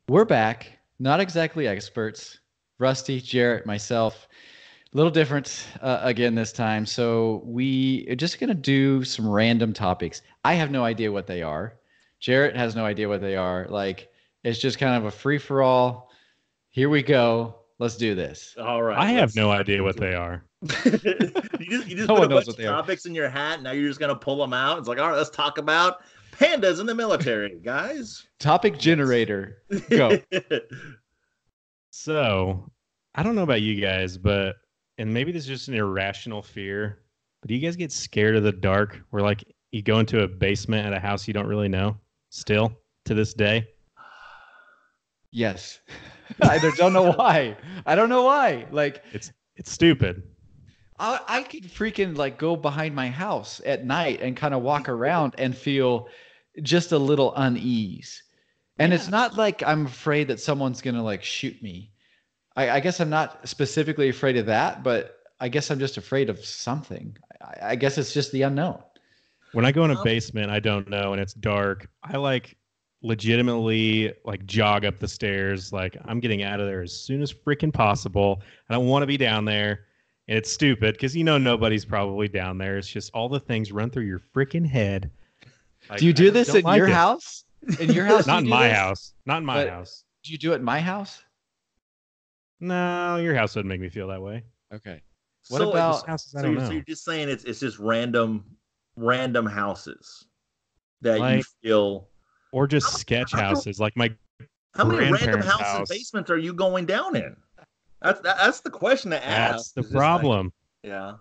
We're back. Not exactly experts. Rusty, Jarrett, myself. A little different again this time. So we are just going to do some random topics. I have no idea what they are. Jarrett has no idea what they are. Like, it's just kind of a free for all. Here we go. Let's do this. All right. I have no idea what they are. You just No put one a knows bunch what of they are. topics in your hat. Now you're just gonna pull them out. It's like, all right, let's talk about pandas in the military, guys. Topic generator. Go. So, I don't know about you guys, and maybe this is just an irrational fear, but do you guys get scared of the dark where like you go into a basement at a house you don't really know still to this day? Yes. I don't know why. I don't know why. Like, It's stupid. I could freaking like go behind my house at night and kind of walk around and feel just a little unease. And it's not like I'm afraid that someone's gonna like shoot me. I guess I'm not specifically afraid of that, but I guess I'm just afraid of something. I guess it's just the unknown. When I go in a basement, I don't know, and it's dark. I like legitimately like jog up the stairs. Like I'm getting out of there as soon as freaking possible. I don't want to be down there. And it's stupid because nobody's probably down there. It's just all the things run through your freaking head. Like, Do you I do just this don't in like your it. house? In your house? Not you in do my this? house. Not in my But- house. Do you do it in my house? No, your house wouldn't make me feel that way. Okay. What So, about- This houses, I So don't you're, know. so you're just saying it's just random houses that you Like- feel. Or just sketch how- houses, like my How many random grandparents' houses and house. basements are you going down in? That's the question to ask. That's the It's just like- problem. yeah.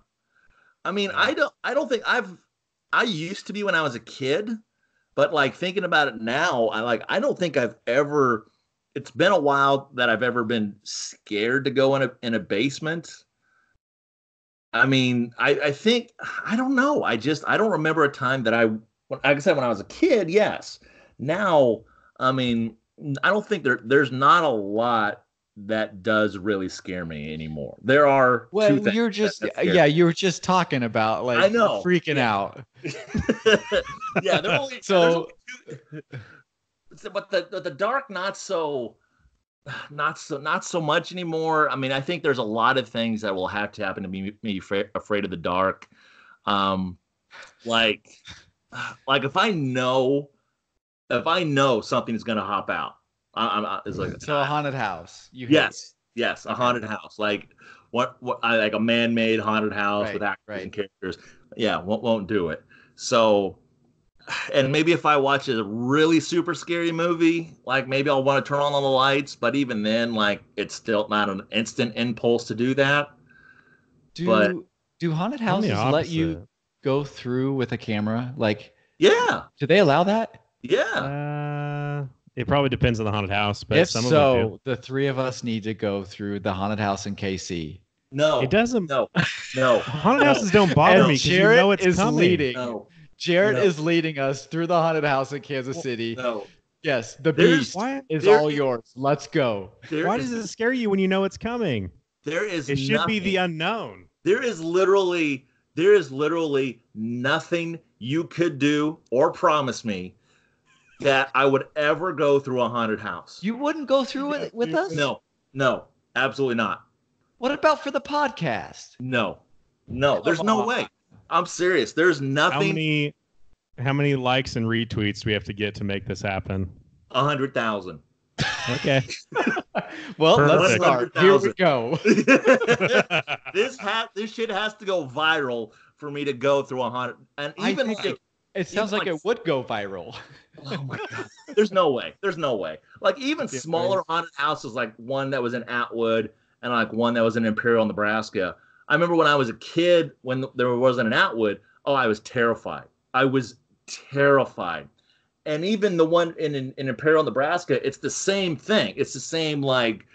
I mean, I don't think I used to be when I was a kid, but like thinking about it now, I don't think I've ever, it's been a while that I've ever been scared to go in a basement. I mean, I think, I don't know. I don't remember a time that like I said, when I was a kid, yes. Now, I mean, I don't think there's not a lot that does really scare me anymore. There are Well, two things you're just that scare yeah, me. you were just talking about like I know. freaking Yeah. out. Yeah, they're only, So- there's only two, but the dark not so much anymore. I mean, I think there's a lot of things that will have to happen to me afraid of the dark. Like if I know something is going to hop out, it's like So a haunted house. You hate yes, a Okay. haunted house, like like a man-made haunted house Right, with actors right. and characters. Yeah, won't do it. So, and maybe if I watch a really super scary movie, like maybe I'll want to turn on all the lights. But even then, like it's still not an instant impulse to do that. Do But- do haunted I'm the houses let you opposite. go through with a camera? Like, Yeah, do they allow that? yeah. It probably depends on the haunted house, but If some of them do. so, the three of us need to go through the haunted house in KC. No, It doesn't. No. Haunted No. houses don't bother And me because you Jarrett know it's is coming. leading. No. Jared No. is leading us through the haunted house in Kansas City. No. Yes, the There's- beast Why? is there all is- yours. Let's go. Why does it scare you when you know it's coming? There is. It should be the nothing- unknown. There is literally nothing you could do or promise me that I would ever go through a haunted house. You wouldn't go through it with us? No, absolutely not. What about for the podcast? No, there's no on. way. I'm serious. There's How nothing. many likes and retweets do we have to get to make this happen? 100,000. Okay. Well, let's Perfect. start. Here we go. This shit has to go viral for me to go through a haunted. And I even think like, It sounds Even like like- it would go viral. oh my god, there's no way. Like even Yeah, smaller haunted houses, like one that was in Atwood and like one that was in Imperial, Nebraska. I remember when I was a kid, when there wasn't an Atwood. Oh, I was terrified. And even the one in Imperial, Nebraska, it's the same thing. It's the same, like,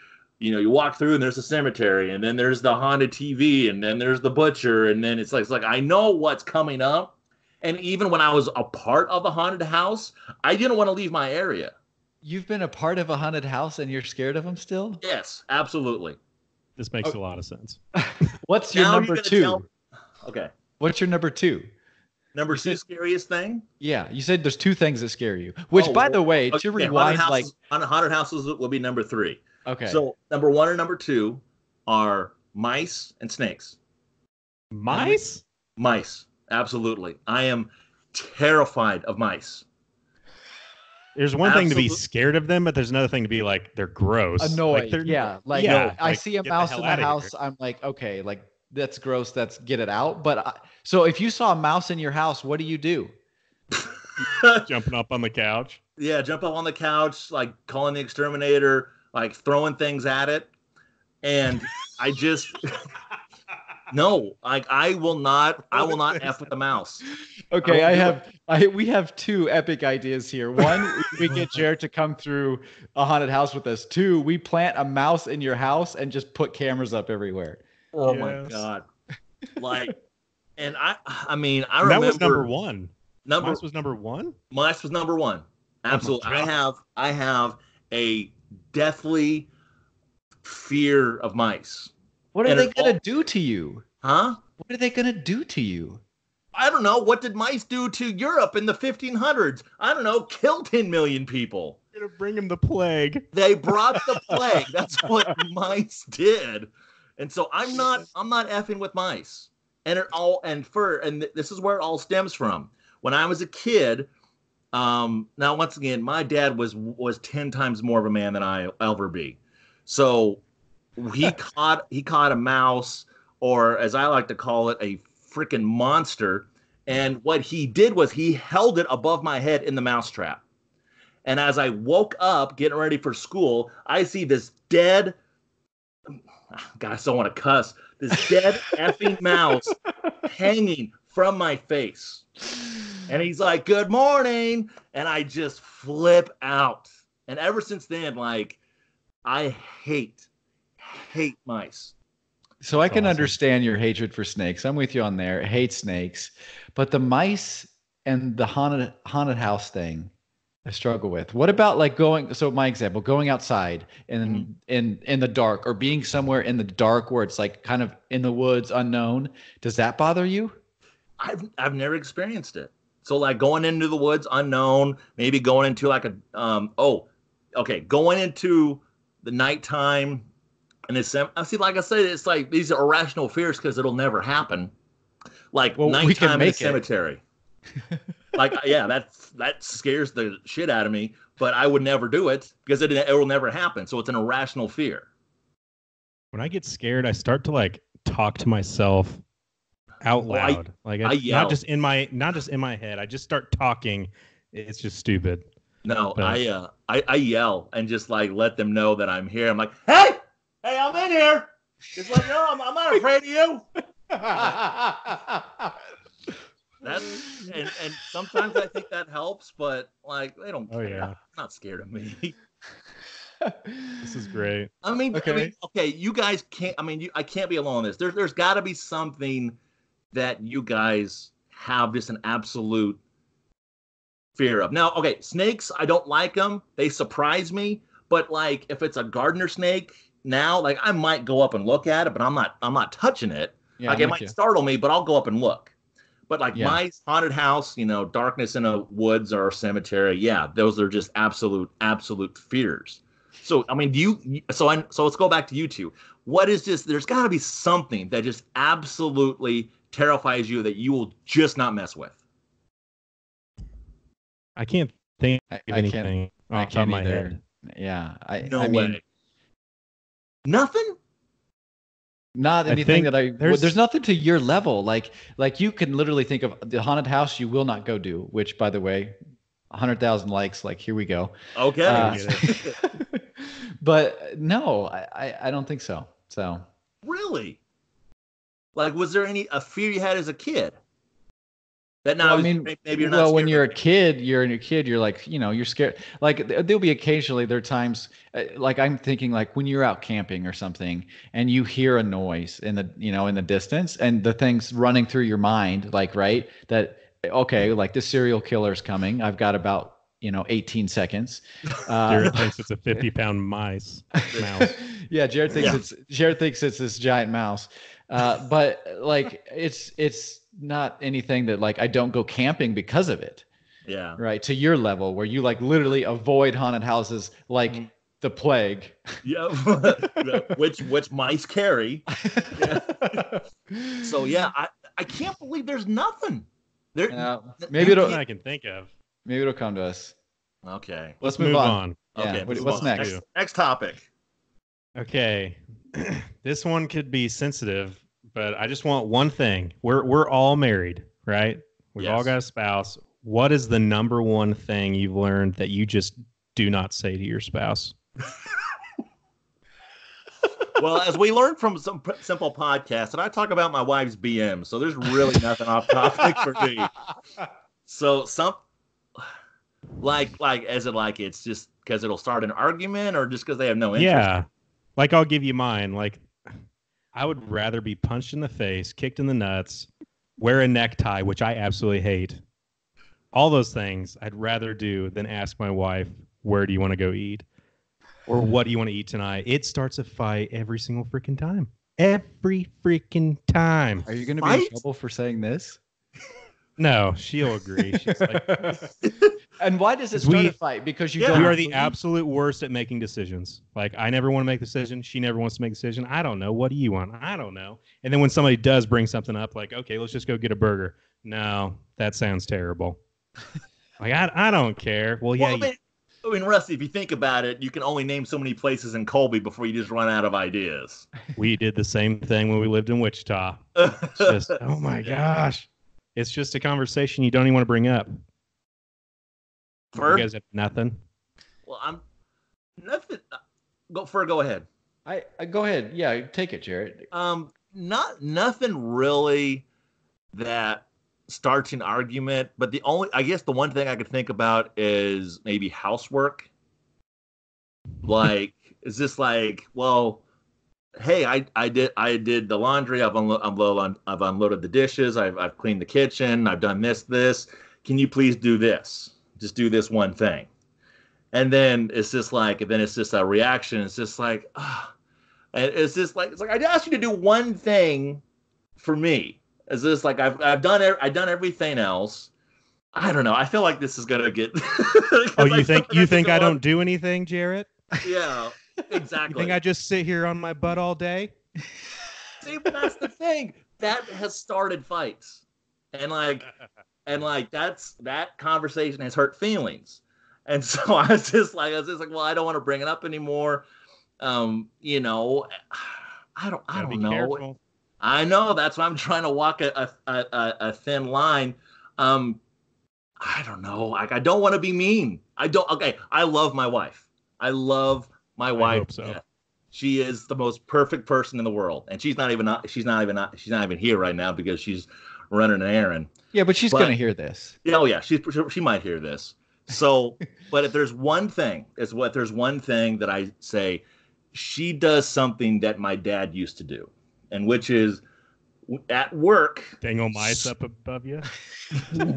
you walk through and there's a cemetery, and then there's the haunted TV, and then there's the butcher, and then it's like I know what's coming up. And even when I was a part of a haunted house, I didn't want to leave my area. You've been a part of a haunted house and you're scared of them still? Yes, absolutely. This makes a lot of sense. What's your Now you're number gonna two? tell- Okay. What's your number two? Number two scariest thing? Yeah, you said there's two things that scare you. Which, by the way, to rewind, haunted houses will be number 3. Okay. So number 1 and number 2 are mice and snakes. Mice? Mice, absolutely. I am terrified of mice. There's one thing to be scared of them, but there's another thing to be like they're gross. Annoyed. I see a mouse in the house. Here. I'm like, okay, like that's gross. That's get it out. But so if you saw a mouse in your house, what do you do? Jumping up on the couch. Yeah, jump up on the couch, like calling the exterminator, like throwing things at it, and I just. No, like I will not F with the mouse. Okay, we have 2 epic ideas here. 1, we get Jared to come through a haunted house with us. 2, we plant a mouse in your house and just put cameras up everywhere. Oh my God. Like, and I mean, I remember that was number 1. Mice was number 1? Mice was number 1. Absolutely. Oh I have a deathly fear of mice. What are they going to do to you? Huh? What are they going to do to you? I don't know. What did mice do to Europe in the 1500s? I don't know. Kill 10 million people. You're going to bring them the plague. They brought the plague. That's what mice did. And so I'm not effing with mice. And this is where it all stems from. When I was a kid, now once again, my dad was 10 times more of a man than I'll ever be. So he caught a mouse, or as I like to call it, a freaking monster. And what he did was he held it above my head in the mousetrap. And as I woke up getting ready for school, I see this dead, God, I still want to cuss, this dead effing mouse hanging from my face. And he's like, "Good morning." And I just flip out. And ever since then, like, I hate mice. So I can understand your hatred for snakes. I'm with you on there. I hate snakes. But the mice and the haunted house thing, I struggle with. What about like my example, going outside in the dark, or being somewhere in the dark where it's like kind of in the woods, unknown? Does that bother you? I've never experienced it. So like going into the woods unknown, maybe going into like going into the nighttime. And like I said, it's like these are irrational fears because it'll never happen. Like nighttime in a cemetery. Like, yeah, that scares the shit out of me, but I would never do it because it will never happen. So it's an irrational fear. When I get scared, I start to like talk to myself out loud. I yell. Not just in my head. I just start talking. It's just stupid. No, but I yell and just like let them know that I'm here. I'm like, hey, I'm in here. Just like, no, I'm not afraid of you. And sometimes I think that helps, but like they don't care. Yeah. Not scared of me. This is great. I mean, you guys can't. I mean, I can't be alone in this. There's got to be something that you guys have just an absolute fear of. Now, okay, snakes, I don't like them. They surprise me. But like, if it's a gardener snake, now, like, I might go up and look at it, but I'm not touching it. Yeah, like, it might startle me, but I'll go up and look. But like mice, haunted house, darkness in a woods or a cemetery, yeah, those are just absolute fears. So, I mean, so let's go back to you two. What is just, there's got to be something that just absolutely terrifies you that you will just not mess with. I can't think of anything off the top of my head. Yeah. I way. Mean, nothing? Not anything there's nothing to your level. Like you can literally think of the haunted house you will not go do, which, by the way, 100,000 likes. Like, here we go. Okay. But no, I don't think so. So really, like, was there a fear you had as a kid? That now, maybe you're not. Well, when you're a kid, you're like, you're scared. Like, there'll be occasionally there are times, like, I'm thinking, like, when you're out camping or something and you hear a noise in the distance, and the thing's running through your mind, like, right, that, okay, like, the serial killer's coming. I've got about 18 seconds. Jared thinks it's a 50-pound mouse. Yeah, Jared thinks it's this giant mouse. But like, it's not anything that like I don't go camping because of it. Yeah. Right. To your level where you like literally avoid haunted houses like the plague. Yeah. which mice carry. Yeah. So yeah, I can't believe there's nothing. There maybe I can think of. Maybe it'll come to us. Okay. Let's move on. Okay. Yeah. What's next? Next topic. Okay. This one could be sensitive, but I just want one thing. We're all married, right? We've all got a spouse. What is the number one thing you've learned that you just do not say to your spouse? Well, as we learned from some simple podcasts, and I talk about my wife's BM, so there's really nothing off topic for me. So is it like it's just because it'll start an argument, or just because they have no interest? Yeah, like I'll give you mine. Like I would rather be punched in the face, kicked in the nuts, wear a necktie, which I absolutely hate. All those things I'd rather do than ask my wife, where do you want to go eat? Or what do you want to eat tonight? It starts a fight every single freaking time. Every freaking time. Are you going to be in trouble for saying this? No, she'll agree. She's like, and why does it start a fight? Because you don't. We are the absolute worst at making decisions. Like, I never want to make a decision. She never wants to make a decision. I don't know. What do you want? I don't know. And then when somebody does bring something up, like, okay, let's just go get a burger. No, that sounds terrible. Like, I don't care. Well, yeah. I mean, Rusty, if you think about it, you can only name so many places in Colby before you just run out of ideas. We did the same thing when we lived in Wichita. It's just, oh my gosh. It's just a conversation you don't even want to bring up. You guys have nothing? Well, I'm nothing. Go ahead. I go ahead. Yeah, take it, Jared. Nothing really that starts an argument, but I guess the one thing I could think about is maybe housework. Like, is this like, well, hey, I did the laundry. I've unloaded the dishes. I've cleaned the kitchen. I've done this. Can you please do this? Just do this one thing. And then it's just a reaction. It's just like, and it's like I asked you to do one thing for me. Is this like I've done everything else? I don't know. I feel like this is gonna get. Oh, you think I don't do anything, Jarrett? Yeah, exactly. You think I just sit here on my butt all day? See, but that's the thing. That has started fights, and that conversation has hurt feelings, and so I was just like, well, I don't want to bring it up anymore. I don't know. Careful. I know, that's why I'm trying to walk a thin line. I don't know. Like, I don't want to be mean. I love my wife. I love my wife. I hope so. Yeah. She is the most perfect person in the world, and she's not even here right now because she's running an errand. Yeah, but she's gonna hear this. Yeah, oh yeah, she might hear this. So, but if there's one thing that I say, she does something that my dad used to do. And which is at work. Dangle mice up above you. No.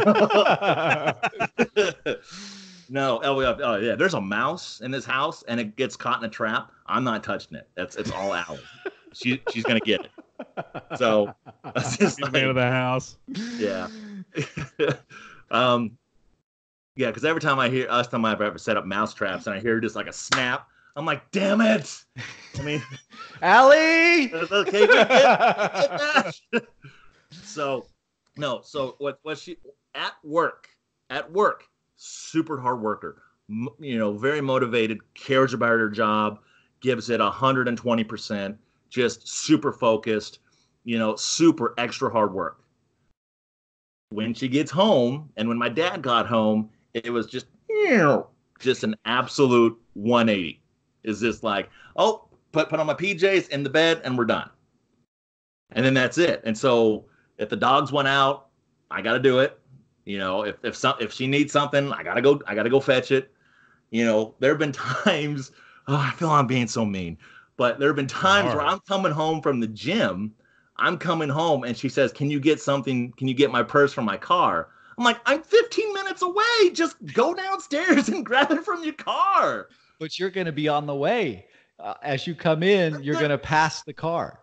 Oh yeah. There's a mouse in this house, and it gets caught in a trap. I'm not touching it. It's all Allie. She's gonna get it. So she's man of the house. Yeah. Yeah. Because every time I've ever set up mouse traps, and I hear just like a snap, I'm like, damn it. I mean, Allie. Okay, get that. So what she at work, super hard worker, very motivated, cares about her job, gives it 120%, just super focused, super extra hard work. When she gets home, and when my dad got home, it was just an absolute 180. Is this like, oh, put on my PJs in the bed and we're done. And then that's it. And so if the dogs went out, I got to do it. If she needs something, I got to go fetch it. There have been times, I feel I'm being so mean, but there have been times where I'm coming home from the gym. I'm coming home and she says, can you get my purse from my car? I'm like, I'm 15 minutes away. Just go downstairs and grab it from your car. But you're going to be on the way. As you come in, you're going to pass the car.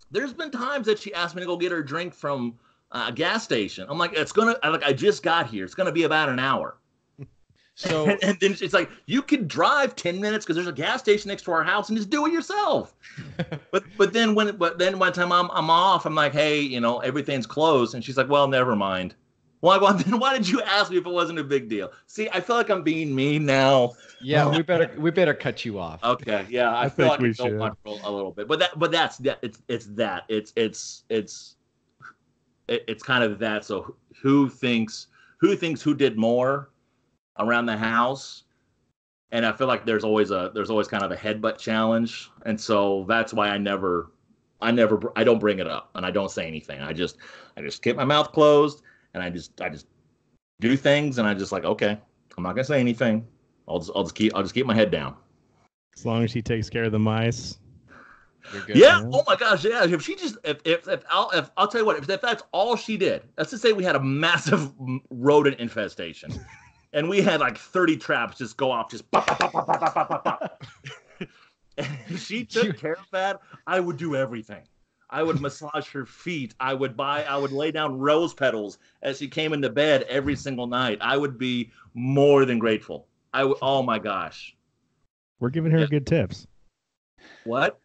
There's been times that she asked me to go get her a drink from a gas station. I'm like, I just got here. It's gonna be about an hour. So and then it's like, you can drive 10 minutes because there's a gas station next to our house and just do it yourself. but then one time I'm off, I'm like, hey, everything's closed, and she's like, well, never mind. Why did you ask me if it wasn't a big deal? See, I feel like I'm being mean now. yeah, we better cut you off. Okay, yeah, I feel think like we I don't should. want a little bit, but that's that. It's kind of that. So who thinks who did more around the house? And I feel like there's always kind of a headbutt challenge, and so that's why I don't bring it up and I don't say anything. I just keep my mouth closed and I just do things, and I just like, okay, I'm not gonna say anything. I'll just keep my head down. As long as she takes care of the mice. You're good. Yeah. Oh my gosh. Yeah. If I'll tell you what, if that's all she did, let's just say we had a massive rodent infestation, and we had like 30 traps just go off, just pop, pop, pop, pop, pop, pop, pop, pop. And if she took care of that, I would do everything. I would massage her feet. I would lay down rose petals as she came into bed every single night. I would be more than grateful. Oh my gosh. We're giving her good tips. What?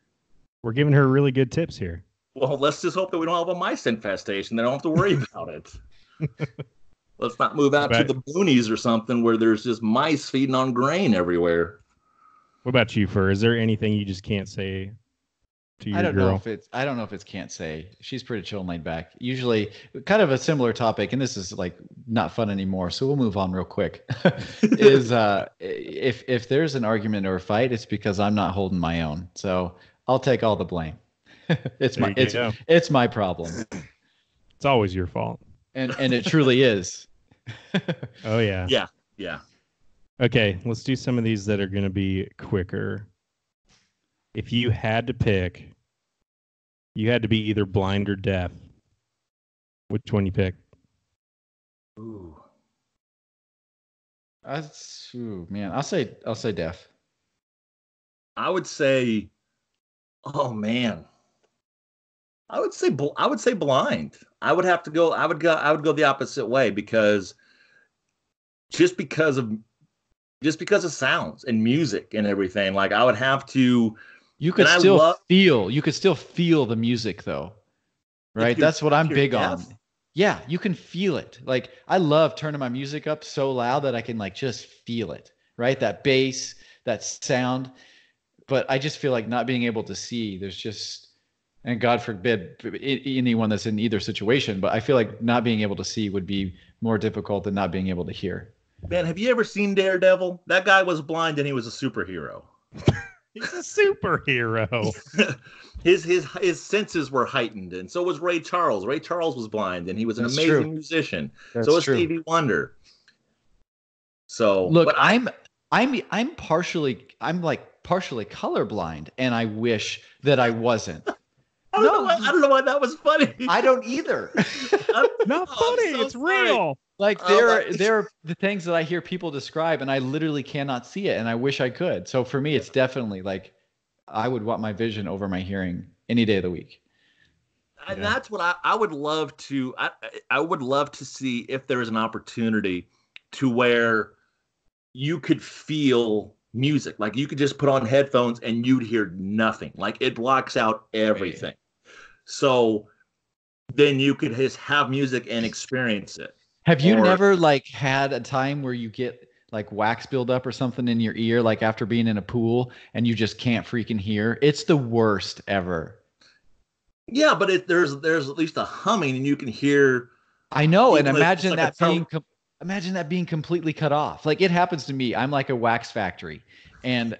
We're giving her really good tips here. Well, let's just hope that we don't have a mice infestation. They don't have to worry about it. Let's not move out to the boonies or something where there's just mice feeding on grain everywhere. What about you, Fur? Is there anything you just can't say to your girl? I don't know if it's can't say. She's pretty chill and laid back. Usually, kind of a similar topic, and this is like not fun anymore, so we'll move on real quick. Is if there's an argument or a fight, it's because I'm not holding my own. So I'll take all the blame. It's my problem. It's always your fault. And it truly is. Oh yeah. Yeah. Okay, let's do some of these that are going to be quicker. If you had to pick, you had to be either blind or deaf. Which one you pick? Ooh. Man, I'll say deaf. I would say, oh man. I would say blind. I would go the opposite way because of sounds and music and everything. Like I would have to. You could still feel the music though, right? That's what I'm big on. Yeah, you can feel it. Like I love turning my music up so loud that I can like just feel it, right? That bass, that sound. But I just feel like not being able to see. There's just, and God forbid anyone that's in either situation, but I feel like not being able to see would be more difficult than not being able to hear. Man, have you ever seen Daredevil? That guy was blind and he was a superhero. He's a superhero. his senses were heightened, and so was Ray Charles. Ray Charles was blind and he was an amazing musician. So was Stevie Wonder. So look, I'm partially colorblind, and I wish that I wasn't. I don't know why that was funny. I don't either. Not funny. So it's real. Like there are the things that I hear people describe, and I literally cannot see it, and I wish I could. So for me, it's definitely like I would want my vision over my hearing any day of the week. And that's what I would love to. I would love to see if there is an opportunity to where you could feel music. Like you could just put on headphones and you'd hear nothing. Like it blocks out everything. So then you could just have music and experience it. Have you never like had a time where you get like wax buildup or something in your ear, like after being in a pool and you just can't freaking hear? It's the worst ever. Yeah, but there's at least a humming and you can hear. I know, and imagine that being completely cut off. Like it happens to me. I'm like a wax factory, and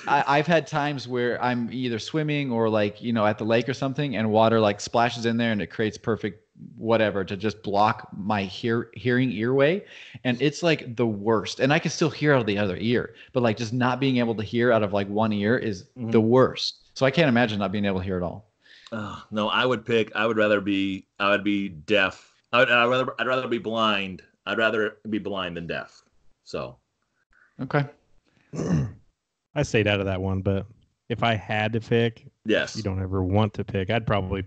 I've had times where I'm either swimming or like at the lake or something, and water like splashes in there, and it creates perfect whatever to just block my hearing earway, and it's like the worst. And I can still hear out of the other ear, but like just not being able to hear out of like one ear is the worst. So I can't imagine not being able to hear at all. No, I would be deaf. I'd rather be blind. I'd rather be blind than deaf. So, okay. I stayed out of that one, but if I had to pick, yes, you don't ever want to pick. I'd probably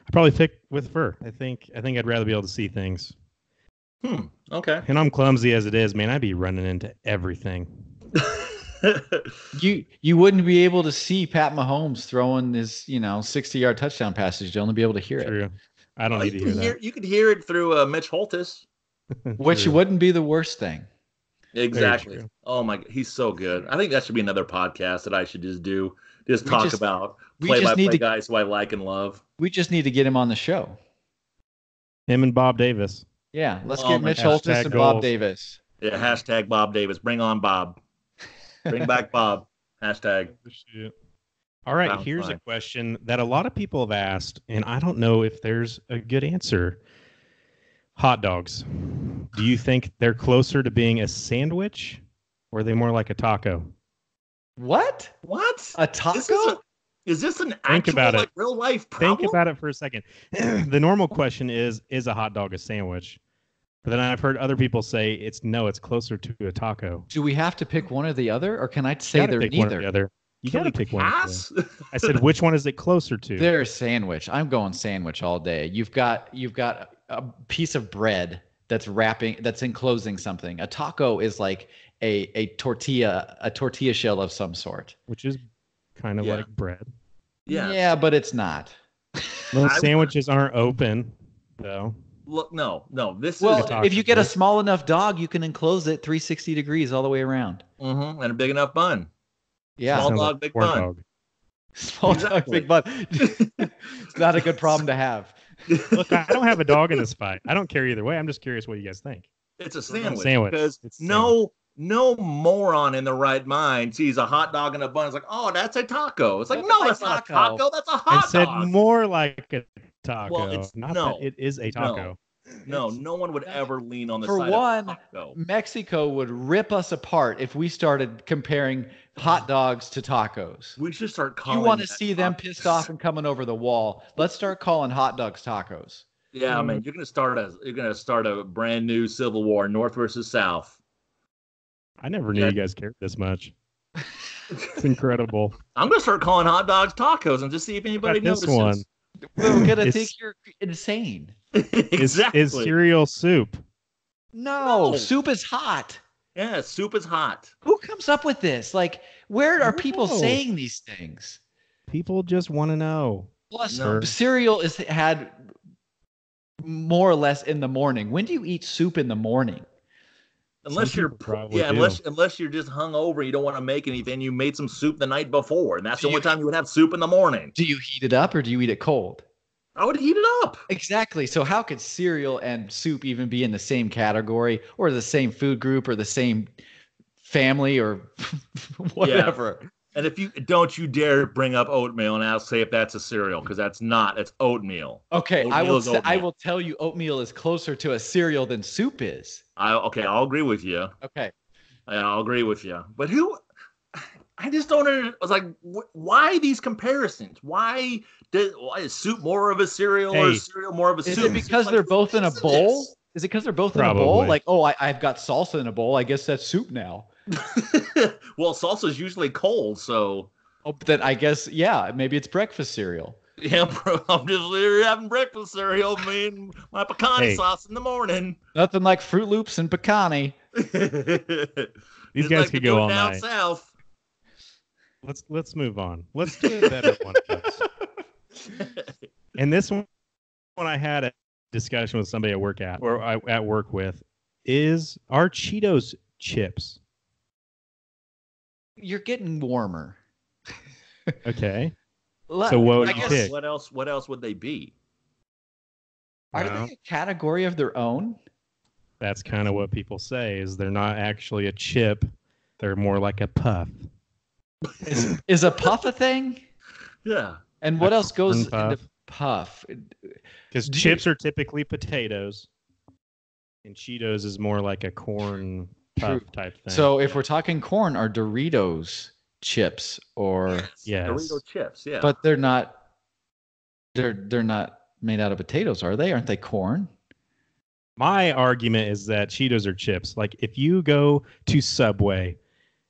I probably pick with fur. I think I'd rather be able to see things. Okay. And I'm clumsy as it is, man. I'd be running into everything. You wouldn't be able to see Pat Mahomes throwing his 60-yard touchdown passes. You'd only be able to hear it. True. I don't need to hear that. You could hear it through Mitch Holtis. Which wouldn't be the worst thing. Exactly. Oh my, he's so good. I think that should be another podcast that I should just do. Just talk about play-by-play guys who I like and love. We just need to get him on the show. Him and Bob Davis. Yeah, let's get Mitch Holtis and Bob Davis. Yeah, hashtag Bob Davis. Bring on Bob. Bring back Bob. Hashtag. All right, here's a question that a lot of people have asked, and I don't know if there's a good answer. Hot dogs. Do you think they're closer to being a sandwich, or are they more like a taco? What? A taco? Is this an actual real life problem? Think about it for a second. The normal question is a hot dog a sandwich? But then I've heard other people say it's closer to a taco. Do we have to pick one or the other, or can I say they're neither? One or the other. You got to pick one. I said, which one is it closer to? They're a sandwich. I'm going sandwich all day. You've got a piece of bread that's enclosing something. A taco is like a tortilla shell of some sort, which is kind of like bread. Yeah, but it's not. Most sandwiches aren't open, though. Look, no. If you get a small enough dog, you can enclose it 360 degrees all the way around. Mm-hmm. And a big enough bun. Yeah. Small dog, big bun. Dog. Small dog, big bun. It's not a good problem to have. Look, I don't have a dog in this fight. I don't care either way. I'm just curious what you guys think. It's a sandwich. Because no moron in the right mind sees a hot dog and a bun. It's like, oh, that's a taco. It's like, no, that's not a taco. That's a hot dog. I said more like a taco. Well, that it is a taco. No one would ever lean on the side of taco. For one, Mexico would rip us apart if we started comparing hot dogs to tacos. We should start calling. You want to see them pissed off and coming over the wall? Let's start calling hot dogs tacos. Yeah, man, you're gonna start a brand new civil war, North versus South. I never knew you guys cared this much. It's incredible. I'm gonna start calling hot dogs tacos and just see if anybody notices. This one. We're gonna think you're insane. Exactly. Is cereal soup? No, soup is hot. Yeah, soup is hot. Who comes up with this? Like, where are people saying these things? People just want to know. Plus, cereal is had more or less in the morning. When do you eat soup in the morning? Unless you're unless you're just hungover, you don't want to make anything. You made some soup the night before, and that's the only time you would have soup in the morning. Do you heat it up or do you eat it cold? I would heat it up. Exactly. So how could cereal and soup even be in the same category or the same food group or the same family or whatever? Yeah. And if you don't you dare bring up oatmeal and I'll say if that's a cereal, because that's not. It's oatmeal. Okay, I will tell you oatmeal is closer to a cereal than soup is. I'll agree with you. Okay. I'll agree with you. But I just don't understand. I was like, why these comparisons? Why is soup more of a cereal or cereal more of a soup? Is it because they're both in a bowl? Is it because they're both in a bowl? Like, I've got salsa in a bowl. I guess that's soup now. Well, salsa is usually cold, so. Oh, but then I guess, maybe it's breakfast cereal. Yeah, bro, I'm just literally having breakfast cereal, me and my pecani sauce in the morning. Nothing like Fruit Loops and pecani. These guys could go all night. Down south. Let's move on. Let's do a better one. And this one I had a discussion with somebody at work with is, are Cheetos chips? You're getting warmer. Okay. So what would you pick? What else would they be? Are they a category of their own? That's kind of what people say, is they're not actually a chip. They're more like a puff. Is a puff a thing? Yeah. And what else goes into puff? Because chips are typically potatoes, and Cheetos is more like a corn puff type thing. So if we're talking corn, are Doritos chips or yes. Dorito chips, yeah. But they're not made out of potatoes, are they? Aren't they corn? My argument is that Cheetos are chips. Like if you go to Subway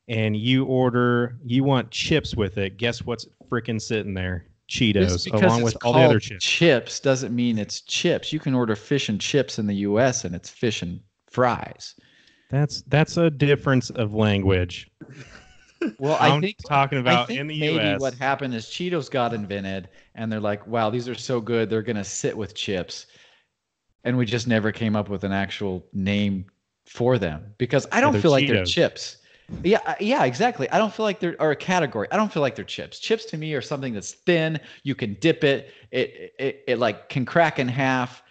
and you want chips with it, guess what's freaking sitting there? Cheetos because along it's with all the other called chips. chips doesn't mean it's chips. You can order fish and chips in the U.S. and it's fish and fries. That's a difference of language. Well, I'm talking I about think in the maybe U.S. what happened is Cheetos got invented, and they're like, "Wow, these are so good. They're gonna sit with chips," and we just never came up with an actual name for them because I Yeah, don't they're feel like they're Cheetos. chips. Yeah, yeah, exactly. I don't feel like they're or a category. I don't feel like they're chips. Chips to me are something that's thin. You can dip it. It like can crack in half,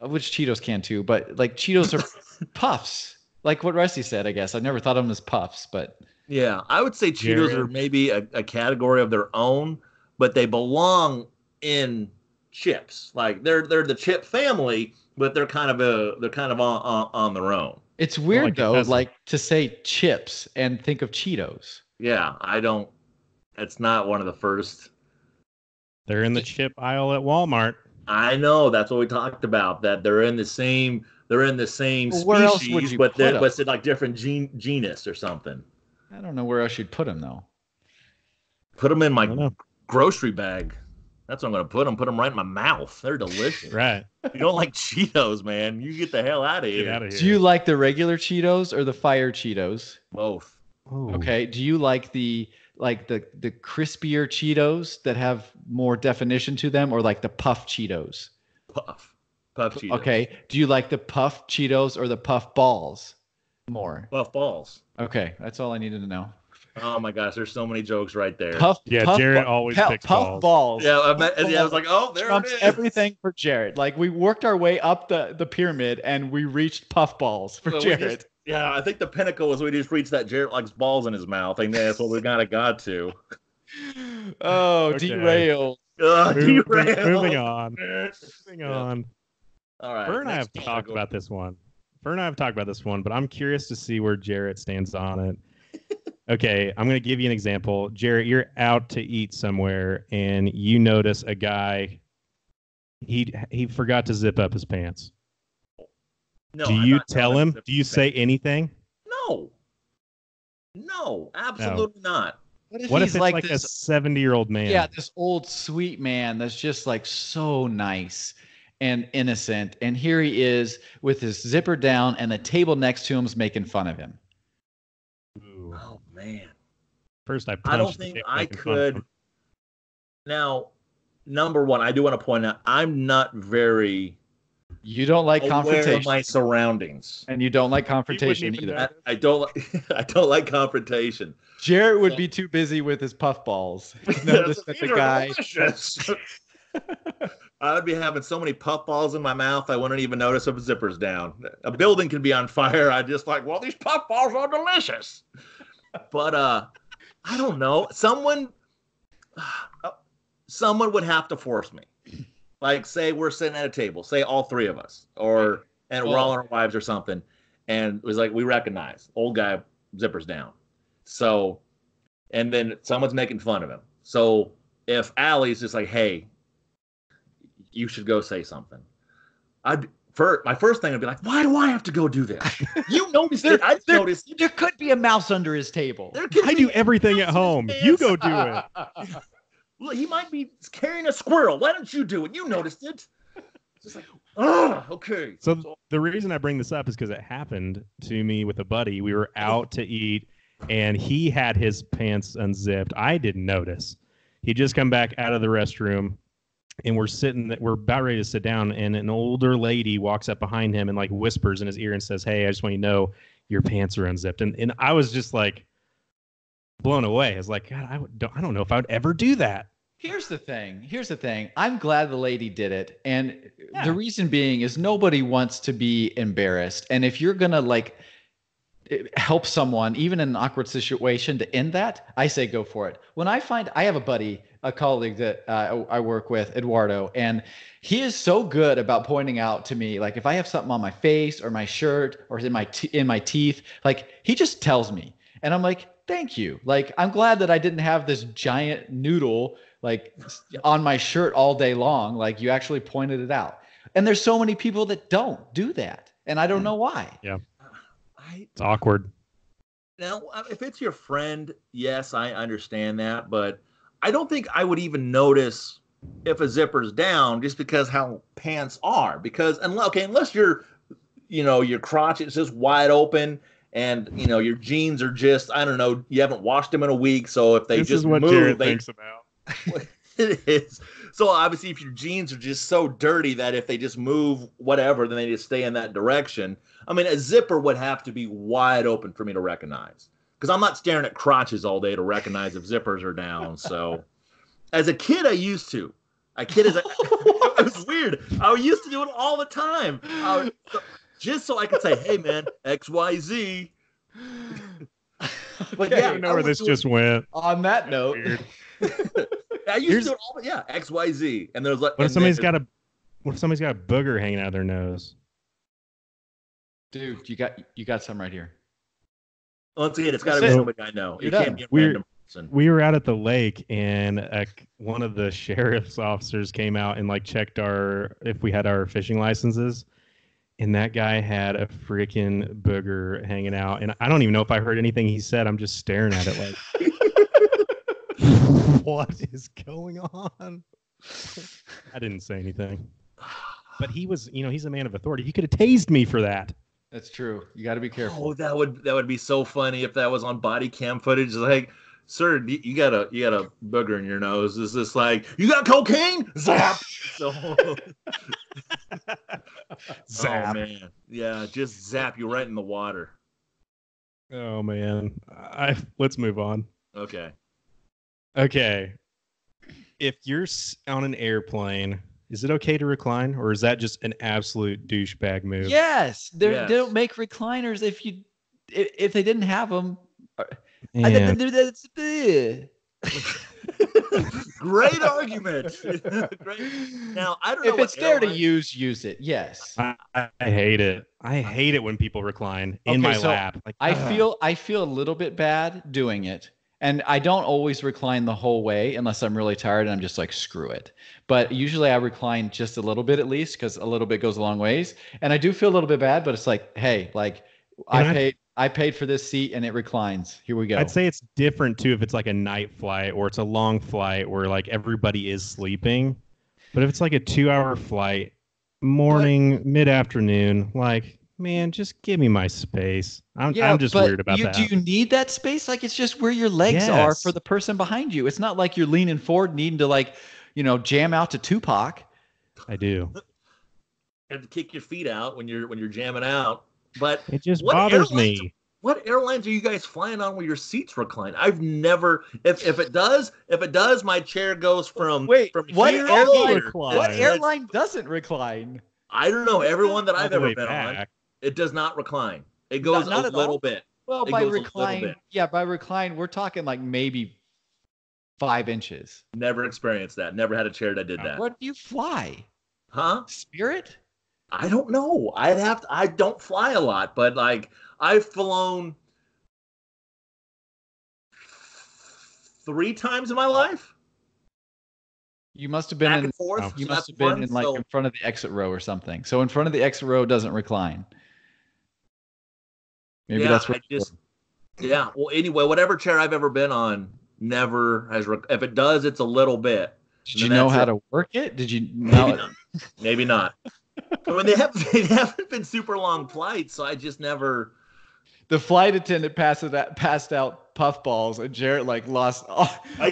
which Cheetos can too. But like Cheetos are puffs, like what Rusty said. I guess I never thought of them as puffs, but Yeah, I would say Cheetos are Jared. maybe a category of their own, but they belong in chips. Like they're the chip family, but they're kind of on their own. it's They're weird like a though, cousin. like to say chips and think of Cheetos. Yeah, I don't. It's not one of the first. They're in the chip aisle at Walmart. I know that's what we talked about. That they're in the same Well, where else would species, you but put they're them? but it's like different genus or something. I don't know where else you'd put them though. Put them in I my don't know. grocery bag. That's what I'm gonna put them. Put them right in my mouth. They're delicious. Right. If you don't like Cheetos, man, you get the hell out of Get here. out of Do here. you like the regular Cheetos or the fire Cheetos? Both. Ooh. Okay. Do you like the crispier Cheetos that have more definition to them, or like the puff Cheetos? Puff Cheetos. Okay. Do you like the puff Cheetos or the puff balls more? Puff balls. Okay, that's all I needed to know. Oh my gosh, there's so many jokes right there. Yeah, puff Jared always picks puff balls. Yeah, I was like, oh, there Trumps it is. everything for Jared. Like we worked our way up the pyramid and we reached puff balls for Well, Jared. Yeah, I think the pinnacle was we just reached that Jared likes balls in his mouth. I think that's what we kind of got to. Oh, Okay. derailed. Moving on. Moving Yeah. on. All right. Fern and I have next talked category. about this one. But I'm curious to see where Jarrett stands on it. Okay, I'm going to give you an example. Jarrett, you're out to eat somewhere and you notice a guy, he forgot to zip up his pants. No, Do I'm you not telling tell him him? to Do you say anything? No, absolutely not. What if What if he's it's like like a this? 70-year-old man? Yeah, this old sweet man that's just like so nice and innocent, and here he is with his zipper down, and the table next to him's making fun of him. Ooh. Oh man. First, I I don't punched the think table I making fun of could. him. Now, number one, I do want to point out I'm not very You don't like aware of confrontation, my surroundings. and you don't like confrontation even either. I don't like I don't like confrontation. Jared would be too busy with his puff balls. Notice that the These are guy. delicious. I would be having so many puff balls in my mouth I wouldn't even notice if a zipper's down. A building can be on fire. I just like, well, these puff balls are delicious. But I don't know. Someone would have to force me. Like, say we're sitting at a table, say all three of us, and we're all our wives or something, and it was like we recognize old guy zippers down. So, and then someone's making fun of him. So if Allie's just like, hey, you should go say something, my first thing would be like, why do I have to go do this? You noticed it. I noticed. There could be a mouse under his table. I do everything at home. You go do it. Look, he might be carrying a squirrel. Why don't you do it? You noticed it. It's just like, oh, okay. So the reason I bring this up is because it happened to me with a buddy. We were out to eat, and he had his pants unzipped. I didn't notice. He just come back out of the restroom, and we're about ready to sit down, and an older lady walks up behind him and like whispers in his ear and says, "Hey, I just want you to know your pants are unzipped." And I was just like blown away. I was like, God, I don't know if I would ever do that. Here's the thing. I'm glad the lady did it. And Yeah. the reason being is nobody wants to be embarrassed. And if you're going to like help someone, even in an awkward situation, to end that, I say go for it. When I have a buddy, a colleague that I work with, Eduardo, and he is so good about pointing out to me, like if I have something on my face or my shirt or in my teeth, like he just tells me. And I'm like, thank you. Like, I'm glad that I didn't have this giant noodle like on my shirt all day long. Like you actually pointed it out. And there's so many people that don't do that. And I don't know why. Yeah. It's awkward. Now, if it's your friend, yes, I understand that. But I don't think I would even notice if a zipper's down just because how pants are. Because unless you're, your crotch is just wide open and your jeans are just, I don't know, you haven't washed them in a week, so if they this just is what move, Jared thinks about. It is. So obviously, if your jeans are just so dirty that if they just move whatever, then they just stay in that direction. I mean, a zipper would have to be wide open for me to recognize, because I'm not staring at crotches all day to recognize if zippers are down. So, as a kid, I used to. It was weird. I used to do it all the time, just so I could say, "Hey, man, XYZ." But yeah, I don't know where this just went. On that note, I used to do it all, XYZ, and there's like. What if somebody's got a booger hanging out of their nose? Dude, you got some right here. Once again, it's got to be somebody I know. It can't be a random person. We were out at the lake, and one of the sheriff's officers came out and checked if we had our fishing licenses, and that guy had a freaking booger hanging out, and I don't even know if I heard anything he said. I'm just staring at it like, what is going on? I didn't say anything, but he was, he's a man of authority. He could have tased me for that. That's true. You got to be careful. Oh, that would be so funny if that was on body cam footage. Like, sir, you got a booger in your nose. Is this like, you got cocaine? Zap. So, zap. Oh man, yeah, just zap you right in the water. Oh man, let's move on. Okay. If you're on an airplane, is it okay to recline, or is that just an absolute douchebag move? Yes, they don't make recliners if they didn't have them. Great argument. Great. Now I don't know if it's there to use it. Yes. I hate it. I hate it when people recline in my lap. I feel a little bit bad doing it. And I don't always recline the whole way unless I'm really tired and I'm just like, screw it. But usually I recline just a little bit at least, because a little bit goes a long ways. And I do feel a little bit bad, but it's like, hey, I paid for this seat and it reclines. Here we go. I'd say it's different too if it's like a night flight or it's a long flight where everybody is sleeping. But if it's like a 2-hour flight, morning, mid-afternoon, man, just give me my space. I'm just weird about that. Do you need that space? It's just where your legs are for the person behind you. It's not like you're leaning forward needing to jam out to Tupac. I do. You have to kick your feet out when you're jamming out. But it just bothers me. What airlines are you guys flying on where your seats recline? I've never. If it does, my chair goes from what here airline? to What airline doesn't recline? I don't know. Everyone that I've ever been on, it does not recline. It goes a little bit. Well, by recline, we're talking maybe 5 inches. Never experienced that. Never had a chair that did that. What do you fly? Huh? Spirit? I don't know. I don't fly a lot, but I've flown 3 times in my life. You must have been in front of the exit row or something. So in front of the exit row doesn't recline. Maybe that's what. Well, anyway, whatever chair I've ever been on never has. If it does, it's a little bit. Did you know how to work it? Did you know? Maybe not. I mean, they haven't been super long flights, so I just never. The flight attendant passed out puffballs, and Jarrett lost. I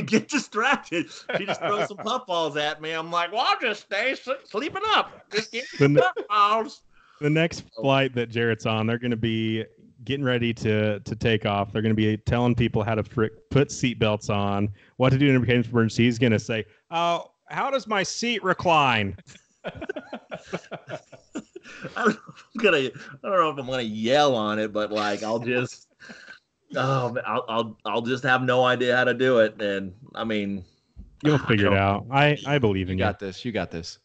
get distracted. She just throws some puffballs at me. I'm like, well, I'll just stay sleeping up. Just give me puffballs. The next flight that Jarrett's on, they're going to be getting ready to take off. They're going to be telling people how to put seatbelts on, what to do in case of emergency. He's going to say, "Oh, how does my seat recline?" I don't know if I'm gonna yell on it, but I'll just I'll just have no idea how to do it, and I mean, you'll figure it out. I believe in you. You got this.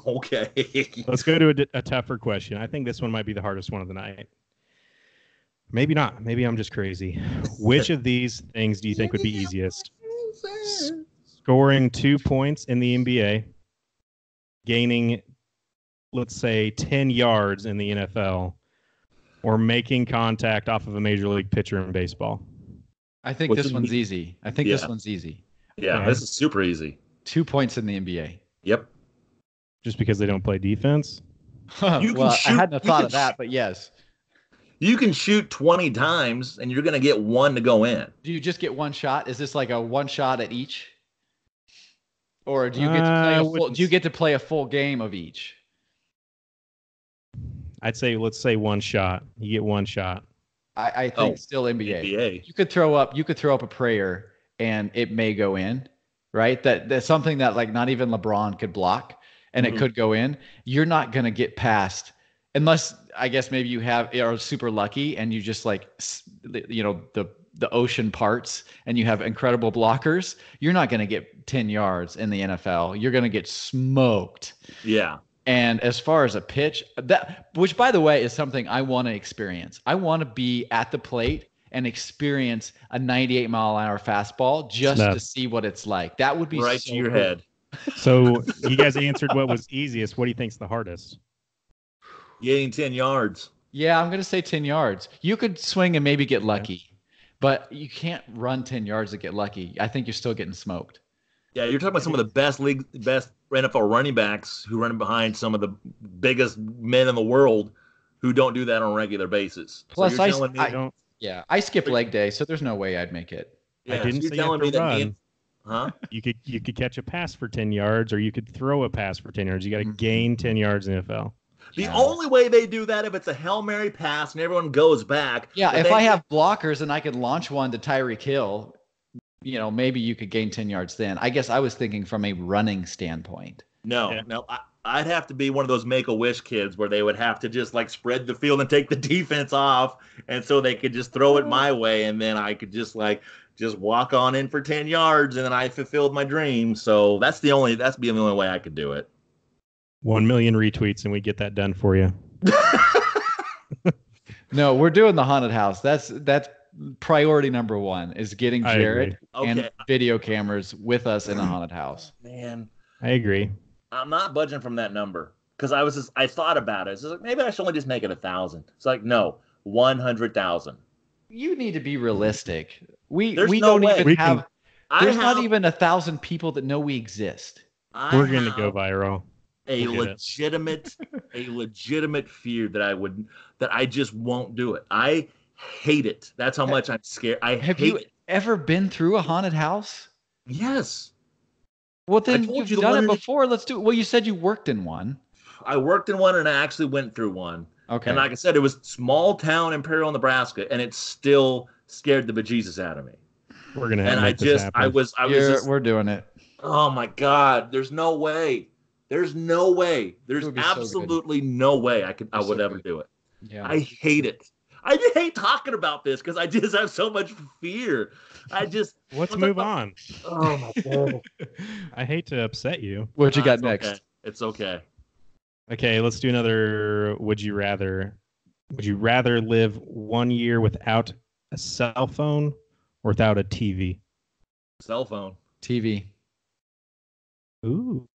Okay. Let's go to a tougher question. I think this one might be the hardest one of the night. Maybe not. Maybe I'm just crazy. Which of these things do you think would be easiest? Scoring 2 points in the NBA, gaining, let's say, 10 yards in the NFL, or making contact off of a major league pitcher in baseball? I think this one's easy. This one's easy. Yeah, this is super easy. 2 points in the NBA. Yep. Just because they don't play defense? Well, I hadn't thought of that, but yes. You can shoot 20 times, and you're going to get one to go in. Do you just get one shot? Is this like a one shot at each? Or do you get to play a full? Do you get to play a full game of each? I'd say let's say one shot. You get one shot. I think still NBA. NBA. You could throw up a prayer and it may go in, right? That's something that like not even LeBron could block, and it could go in. You're not gonna get past unless I guess maybe you are super lucky and you just like the ocean parts and you have incredible blockers. You're not gonna get 10 yards in the NFL. You're gonna get smoked. Yeah. And as far as a pitch, which by the way is something I want to experience. I want to be at the plate and experience a 98-mile-an-hour fastball just to see what it's like. That would be right to your head. So you guys answered what was easiest. What do you think's the hardest? Getting 10 yards. Yeah, I'm going to say 10 yards. You could swing and maybe get lucky, but you can't run 10 yards to get lucky. I think you're still getting smoked. Yeah, you're talking about some of the best NFL running backs who run behind some of the biggest men in the world who don't do that on a regular basis. Plus, so I skip leg day, so there's no way I'd make it. Yeah, I didn't so say telling me run. Huh? You could catch a pass for 10 yards, or you could throw a pass for 10 yards. You got to gain 10 yards in the NFL. The only way they do that if it's a Hail Mary pass and everyone goes back. Yeah, if I have blockers and I could launch one to Tyreek Hill, maybe you could gain 10 yards then. I guess I was thinking from a running standpoint. No. I'd have to be one of those Make-A-Wish kids where they would have to just like spread the field and take the defense off, and so they could just throw it my way, and then I could just walk on in for 10 yards, and then I fulfilled my dream. So that's the only way I could do it. 1 million retweets, and we get that done for you. No, we're doing the haunted house. That's priority number one is getting Jared and video cameras with us in a haunted house. Man, I agree. I'm not budging from that number because I thought about it. It's like maybe I should only just make it 1,000. It's like no, 100,000. You need to be realistic. We There's don't no way. even have. There's not even 1,000 people that know we exist. We're gonna go viral. A legitimate fear that I just won't do it. I hate it. That's how much I'm scared. Have you ever been through a haunted house? Yes. Well, then you've done it before. Let's do it. Well, you said you worked in one. I worked in one, and I actually went through one. Okay. And like I said, it was small town Imperial, Nebraska, and it still scared the bejesus out of me. We're gonna have this happen. We're doing it. Oh my God! There's no way. There's no way. There's absolutely no way I would ever do it. Yeah. I hate it. I just hate talking about this because I just have so much fear. Let's move on. Oh my God. I hate to upset you. What you got next? Okay. It's okay. Okay, let's do another would you rather. Would you rather live 1 year without a cell phone or without a TV? Cell phone. TV. Ooh.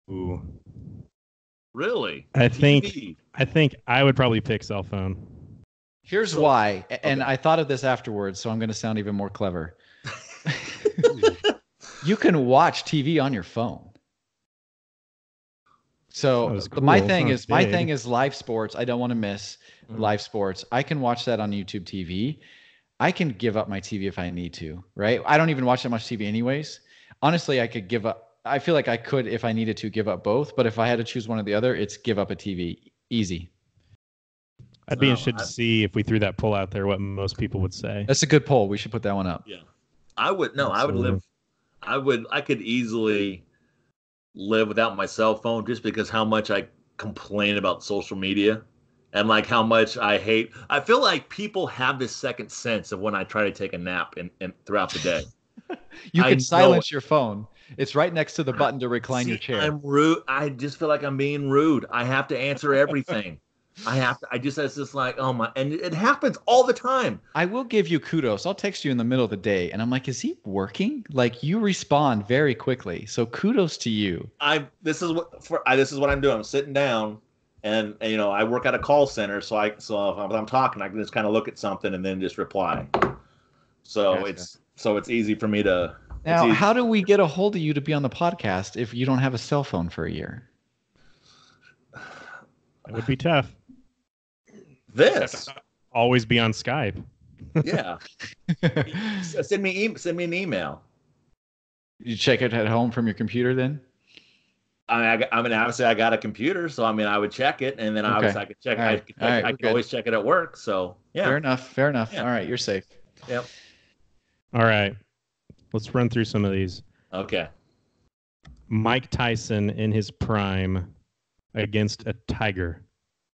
Really? I think I would probably pick cell phone. Here's why, and I thought of this afterwards, so I'm going to sound even more clever. You can watch TV on your phone. So cool. my thing is live sports. I don't want to miss live sports. I can watch that on YouTube TV. I can give up my TV if I need to, right? I don't even watch that much TV anyways. Honestly, I could give up. I feel like I could, if I needed to, give up both. But if I had to choose one or the other, it's give up a TV. Easy. I'd be interested to see if we threw that poll out there, what most people would say. That's a good poll. We should put that one up. Yeah. I would live. I could easily live without my cell phone just because how much I complain about social media and like how much I feel like people have this second sense of when I try to take a nap and throughout the day. You can silence your phone. It's right next to the button to recline your chair. I'm rude. I just feel like I'm being rude. I have to answer everything. It's just like, oh my, and it happens all the time. I will give you kudos. I'll text you in the middle of the day and I'm like, is he working? Like you respond very quickly. So kudos to you. This is what I'm doing. I'm sitting down and I work at a call center. So if I'm talking, I can just kind of look at something and then just reply. So gotcha. it's easy for me to Now, how do we get a hold of you to be on the podcast if you don't have a cell phone for a year? It would be tough. This always be on Skype. Yeah. Send me an email. You check it at home from your computer then? I mean, obviously, I got a computer, so I mean, I would check it, and then obviously I could check. Right. I could always check it at work. So yeah. Fair enough. Yeah. All right, you're safe. Yep. All right. Let's run through some of these. Okay. Mike Tyson in his prime against a tiger.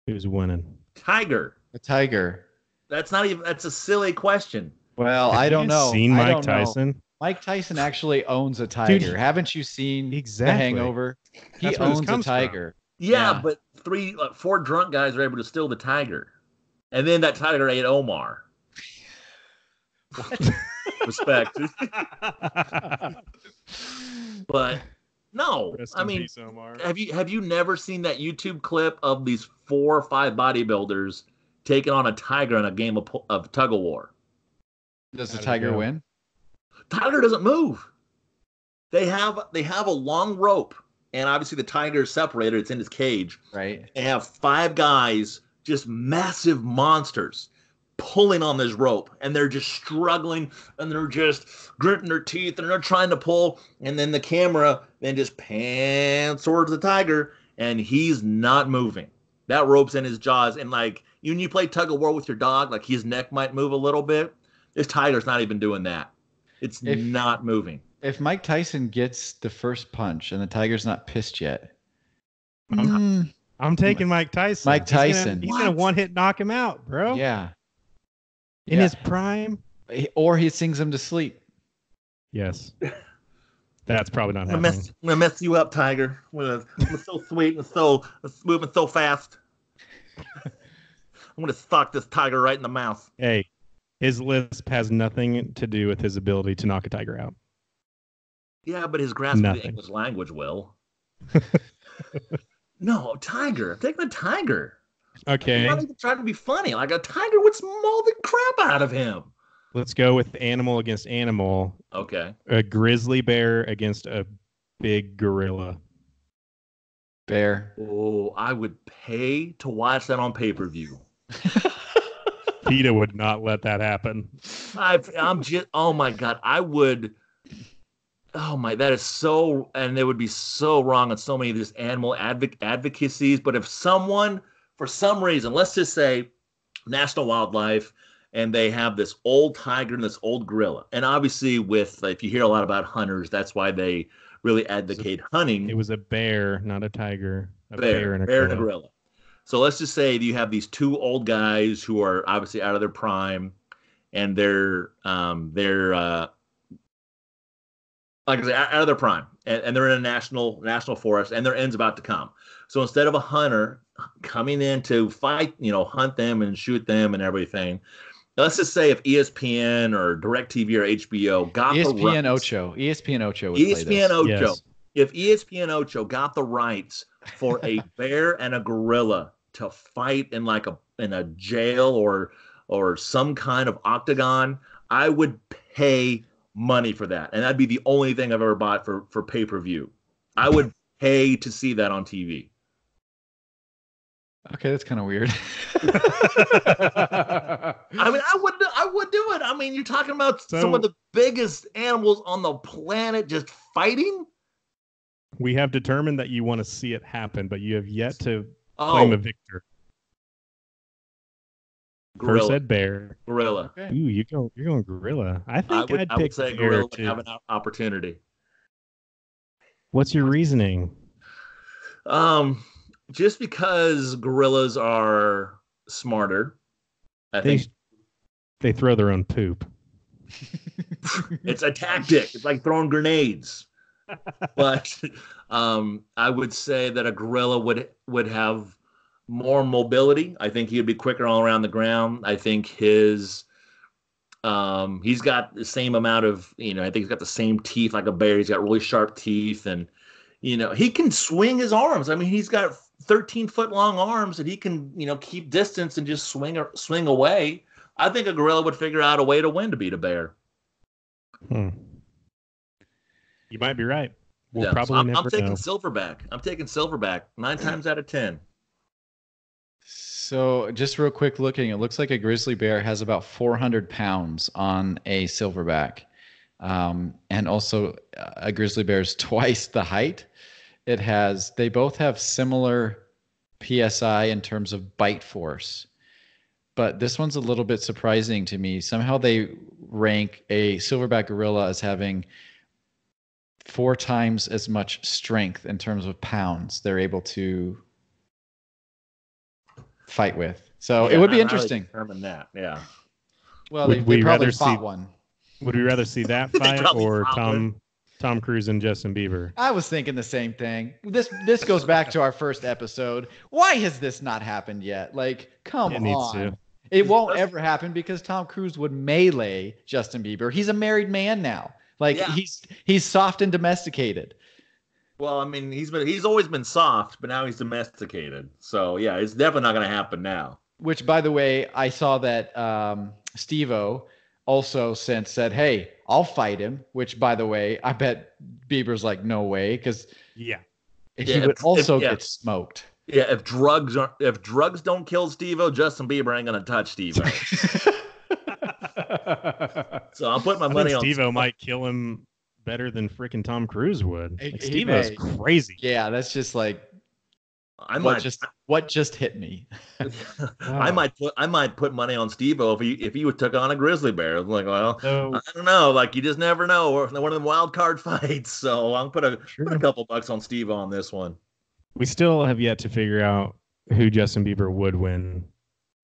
Who's winning? Tiger. A tiger. That's not even. That's a silly question. Well, I don't know. Seen Mike Tyson? Mike Tyson actually owns a tiger. Dude, haven't you seen exactly. The Hangover? He owns a tiger. Yeah, but 4 drunk guys are able to steal the tiger, and then that tiger ate Omar. What? Respect. But no, I mean, peace, Omar. have you never seen that YouTube clip of these 4 or 5 bodybuilders taking on a tiger in a game of tug of war? Does the tiger win? Tiger doesn't move. They have a long rope, and obviously the tiger is separated. It's in his cage. Right. They have 5 guys, just massive monsters, pulling on this rope, and they're just struggling, and they're just gritting their teeth, and they're trying to pull, and then the camera then just pans towards the tiger, and he's not moving. That rope's in his jaws, and like when you play tug of war with your dog, like his neck might move a little bit. This tiger's not even doing that. It's not moving. If Mike Tyson gets the first punch and the tiger's not pissed yet, I'm taking Mike Tyson. Mike Tyson. He's gonna one-hit knock him out, bro. Yeah. In his prime. Or he sings him to sleep. Yes. That's probably not I'm happening. gonna mess you up, tiger. I'm so sweet and so moving so fast. I'm gonna sock this tiger right in the mouth. Hey, his lisp has nothing to do with his ability to knock a tiger out. Yeah, but his grasp of the English language will. No, tiger. I'm taking a tiger. Okay. I'm not even trying to be funny. Like a tiger would maul the crap out of him. Let's go with animal against animal. Okay. A grizzly bear against a big gorilla. Bear. Oh, I would pay to watch that on pay-per-view. PETA would not let that happen. I'm just, oh my God, I would, oh my, that is so, and it would be so wrong on so many of these animal advocacies. But if someone, for some reason, let's just say National Wildlife, and they have this old tiger and this old gorilla. And obviously if you hear a lot about hunters, that's why they really advocate hunting. It was a bear, not a tiger. A bear and a gorilla. So let's just say you have these 2 old guys who are obviously out of their prime, and they're like I said, out of their prime, and they're in a national forest, and their end's about to come. So instead of a hunter coming in to fight, hunt them and shoot them and everything, let's just say if ESPN or DirecTV or HBO got the rights. ESPN Ocho would play this. Yes. If ESPN Ocho got the rights for a bear and a gorilla to fight in a jail or some kind of octagon, I would pay money for that. And that'd be the only thing I've ever bought for pay-per-view. I would pay to see that on TV. Okay, that's kind of weird. I mean, I would do it. I mean, you're talking about some of the biggest animals on the planet just fighting. We have determined that you want to see it happen, but you have yet to claim a victor. Gorilla. First said bear. Gorilla. Okay. Ooh, you're going gorilla. I think I would say gorilla would have an opportunity. What's your reasoning? Just because gorillas are smarter, I think they throw their own poop. It's a tactic. It's like throwing grenades. But I would say that a gorilla would have more mobility. I think he'd be quicker all around the ground. I think he's got the same amount of, I think he's got the same teeth like a bear. He's got really sharp teeth, and he can swing his arms. I mean, he's got 13-foot long arms, and he can, keep distance and just swing away. I think a gorilla would figure out a way to win to beat a bear. You might be right. We'll Yeah, probably so I'm never taking know. silverback. I'm taking silverback 9 times out of 10. So just real quick looking, it looks like a grizzly bear has about 400 pounds on a silverback. And also a grizzly bear is twice the height. They both have similar PSI in terms of bite force. But this one's a little bit surprising to me. Somehow they rank a silverback gorilla as having 4 times as much strength in terms of pounds they're able to fight with. So it would be interesting. Determine that, yeah. Well, they probably fought one. Would we rather see that fight or Tom Cruise and Justin Bieber? I was thinking the same thing. This goes back to our first episode. Why has this not happened yet? Like, come on. Needs to. It won't ever happen because Tom Cruise would melee Justin Bieber. He's a married man now. Like he's soft and domesticated. Well, I mean, he's always been soft, but now he's domesticated. So yeah, it's definitely not going to happen now. Which, by the way, I saw that Steve-O also said, "Hey, I'll fight him." Which, by the way, I bet Bieber's like, "No way," because he would also get smoked. Yeah, if drugs don't kill Steve-O, Justin Bieber ain't gonna touch Steve-O. So I'm putting my money on Steve-O might kill him better than freaking Tom Cruise would. Like, Steve-O's crazy. Yeah, that's just like what just hit me. I might put money on Steve-O if he took on a grizzly bear. I'm like, well, I don't know. Like, you just never know. Or one of them wild card fights. So I'll put a couple bucks on Steve-O on this one. We still have yet to figure out who Justin Bieber would win,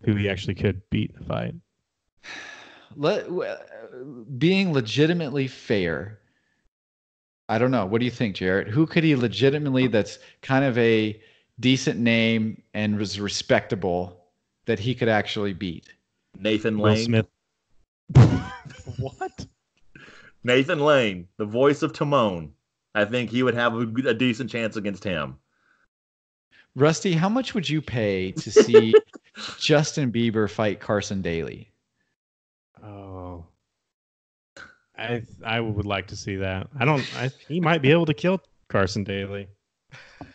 who he actually could beat in a fight. Being legitimately fair, I don't know. What do you think, Jarrett? Who could he legitimately, that's kind of a decent name and was respectable, that he could actually beat? Nathan Will Lane. Smith. What? Nathan Lane, the voice of Timon. I think he would have a decent chance against him. Rusty, how much would you pay to see Justin Bieber fight Carson Daly? Oh, I would like to see that. He might be able to kill Carson Daly.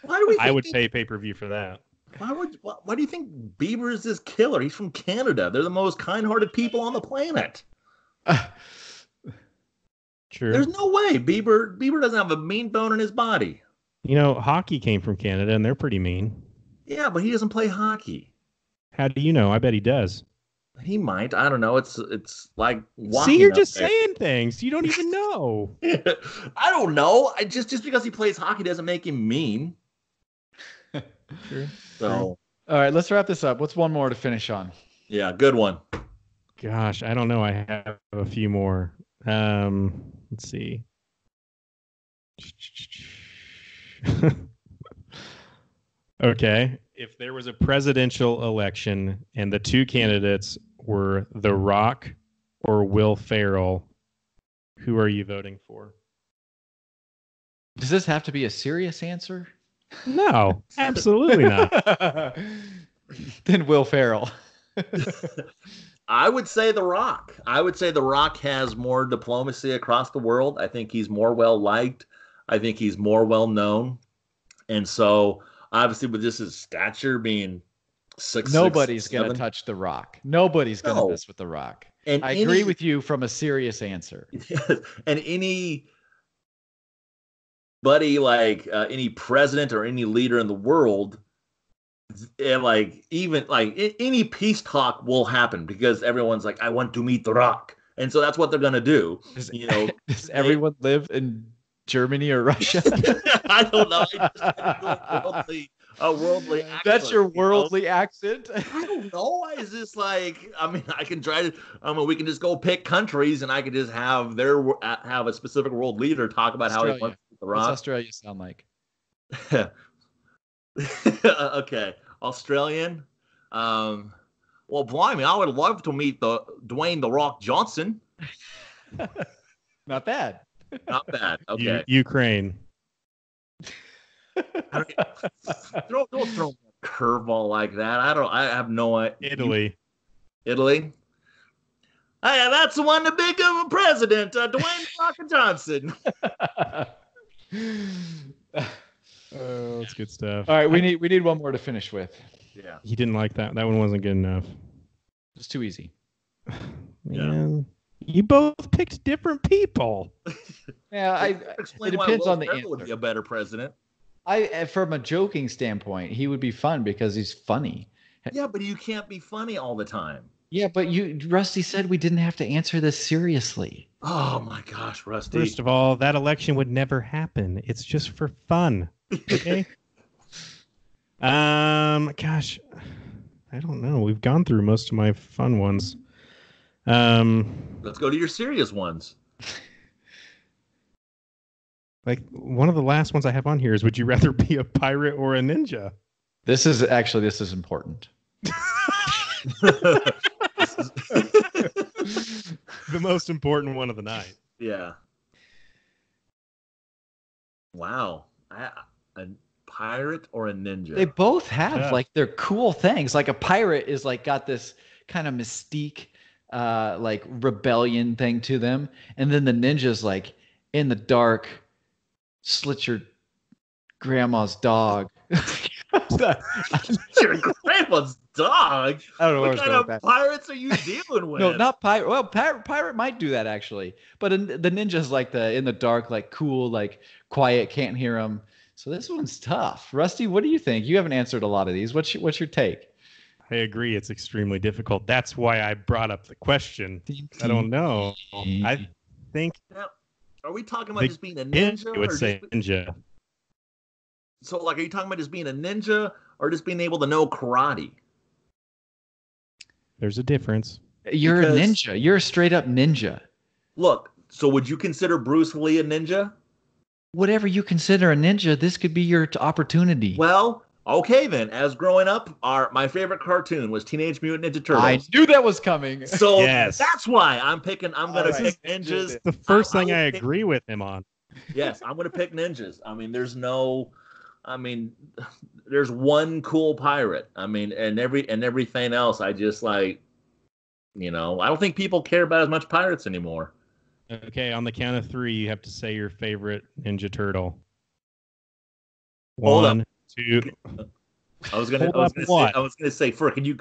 I would pay pay-per-view for that. Why do you think Bieber is this killer? He's from Canada. They're the most kind-hearted people on the planet. True. There's no way Bieber doesn't have a mean bone in his body. You know, hockey came from Canada, and they're pretty mean. Yeah, but he doesn't play hockey. How do you know? I bet he does. He might. I don't know. It's like see, you're just saying things. You don't even know. I don't know. Just because he plays hockey doesn't make him mean. True. So, all right, let's wrap this up. What's one more to finish on? Yeah, good one. Gosh, I don't know. I have a few more. Let's see. Okay. If there was a presidential election and the two candidates were The Rock or Will Ferrell, who are you voting for? Does this have to be a serious answer? No, absolutely not. Then Will Ferrell. I would say The Rock. I would say The Rock has more diplomacy across the world. I think he's more well-liked. I think he's more well-known. And so, obviously, with just his stature being 6'6", nobody's going to touch The Rock. Nobody's going to mess with The Rock. And I agree with you from a serious answer. Yes, and anybody like any president or any leader in the world, like even like any peace talk will happen because everyone's like, I want to meet The Rock, and so that's what they're gonna do. Does everyone live in Germany or Russia? I don't know. A worldly accent. That's your worldly accent? I don't know. Is this like, I mean, I can try to, we can just go pick countries and I could just have a specific world leader talk about Australia. how he wants The Rock. What's Australia sound like? Okay. Australian. Well, blimey, I would love to meet Dwayne The Rock Johnson. Not bad. Not bad. Okay. Ukraine. Don't throw a curveball like that. I have no idea. Italy. Hey, that's the one to pick of a president, Dwayne The Rock Johnson. Oh, that's good stuff. All right, we need one more to finish with. Yeah. He didn't like that. That one wasn't good enough. It's too easy. Man, you both picked different people. Yeah, Explain it why depends Will on the Ferrell would answer. be a better president. From a joking standpoint, he would be fun because he's funny. Yeah, but you can't be funny all the time. Yeah, but Rusty said we didn't have to answer this seriously. Oh my gosh, Rusty. First of all, that election would never happen. It's just for fun. Okay. Gosh, I don't know. We've gone through most of my fun ones. Let's go to your serious ones. Like one of the last ones I have on here is: would you rather be a pirate or a ninja? This is important. The most important one of the night. Yeah. Wow. A pirate or a ninja? They both have like they're cool things. Like a pirate is like got this kind of mystique, like rebellion thing to them, and then the ninja's like in the dark, slit your grandma's dog. Your grandma's dog? I don't know what kind of pirates are you dealing with? No, not pirate. Well, pirate might do that actually, but the ninja's like the in the dark, like cool, like quiet, can't hear them. So this one's tough. Rusty, what do you think? You haven't answered a lot of these. What's your take? I agree. It's extremely difficult. That's why I brought up the question. I don't know. I think. Now, are we talking about just being a ninja? I would say ninja. So, like, are you talking about just being a ninja or just being able to know karate? There's a difference. You're a ninja. You're a straight up ninja. Look, so would you consider Bruce Lee a ninja? Whatever you consider a ninja, this could be your opportunity. Well, okay then. As growing up, my favorite cartoon was Teenage Mutant Ninja Turtles. I knew that was coming. So that's why I'm going to pick ninjas. The first thing I agree with him on. Yes, I'm going to pick ninjas. I mean, there's one cool pirate. I mean, and everything else, I just like, I don't think people care about as much pirates anymore. Okay, on the count of 3, you have to say your favorite Ninja Turtle. Hold 1, 2. I was gonna say, you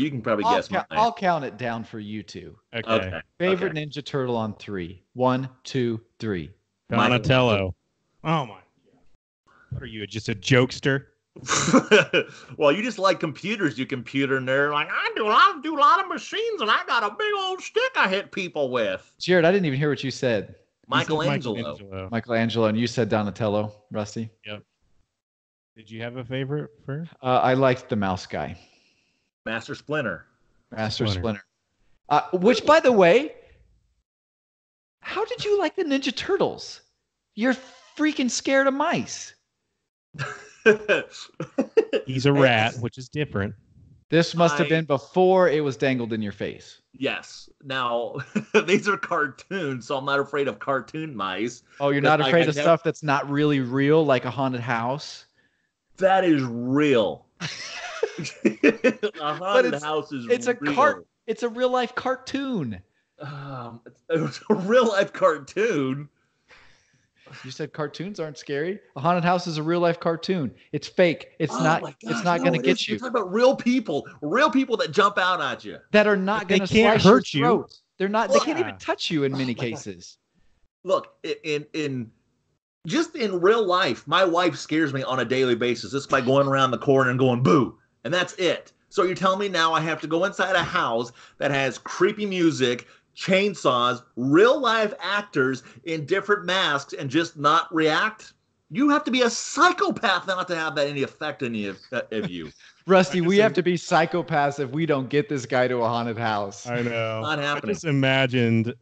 can probably guess mine. I'll count it down for you two. Okay. Favorite Ninja Turtle on 3. 1, 2, 3. Donatello. Oh my God. What are you, just a jokester? Well, you just like computers, you computer nerd. Like, I do a lot of machines, and I got a big old stick I hit people with. Jared, I didn't even hear what you said. Michelangelo. Michelangelo, and you said Donatello, Rusty. Yep. Did you have a favorite first? I liked the mouse guy. Master Splinter. Which, by the way, how did you like the Ninja Turtles? You're freaking scared of mice. He's a rat, which is different. This must have been before it was dangled in your face. Yes. Now, these are cartoons, so I'm not afraid of cartoon mice. Oh, you're not afraid of stuff that's not really real, like a haunted house? That is real. A haunted house is real. It's a real life cartoon. It's a real life cartoon. You said cartoons aren't scary. A haunted house is a real life cartoon. It's fake. It's not going to get you. You're talking about real people that jump out at you. That are not going to slice your throat. They're not. They can't even touch you in many cases. Look, in real life, my wife scares me on a daily basis just by going around the corner and going boo, and that's it. So you're telling me now I have to go inside a house that has creepy music, chainsaws, real life actors in different masks, and just not react? You have to be a psychopath not to have that any effect on any of you. Rusty, we have to be psychopaths if we don't get this guy to a haunted house. I know. Not happening. I just imagined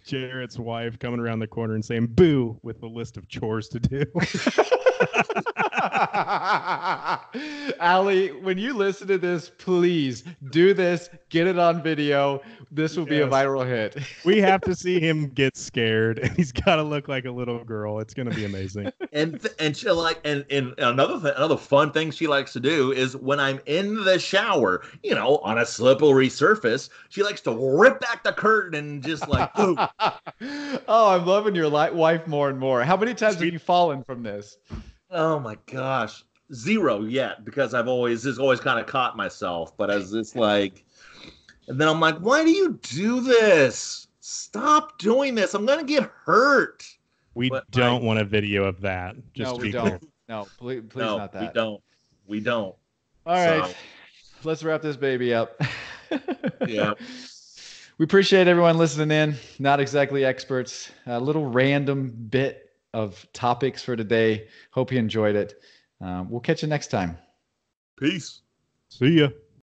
Jarrett's wife coming around the corner and saying boo with a list of chores to do. Allie, when you listen to this, please do this. Get it on video. This will be a viral hit. We have to see him get scared, and he's got to look like a little girl. It's going to be amazing. And she and another fun thing she likes to do is when I'm in the shower, on a slippery surface, she likes to rip back the curtain and just like, boom. Oh, I'm loving your wife more and more. How many times have you fallen from this? Oh my gosh, 0 yet, because I've always kind of caught myself. But as this like, and then I'm like, why do you do this? Stop doing this. I'm gonna get hurt. We don't want a video of that. No, we don't. No, please no, not that. We don't. All right, let's wrap this baby up. Yeah. We appreciate everyone listening in. Not exactly experts. A little random bit of topics for today. Hope you enjoyed it. We'll catch you next time. Peace. See ya.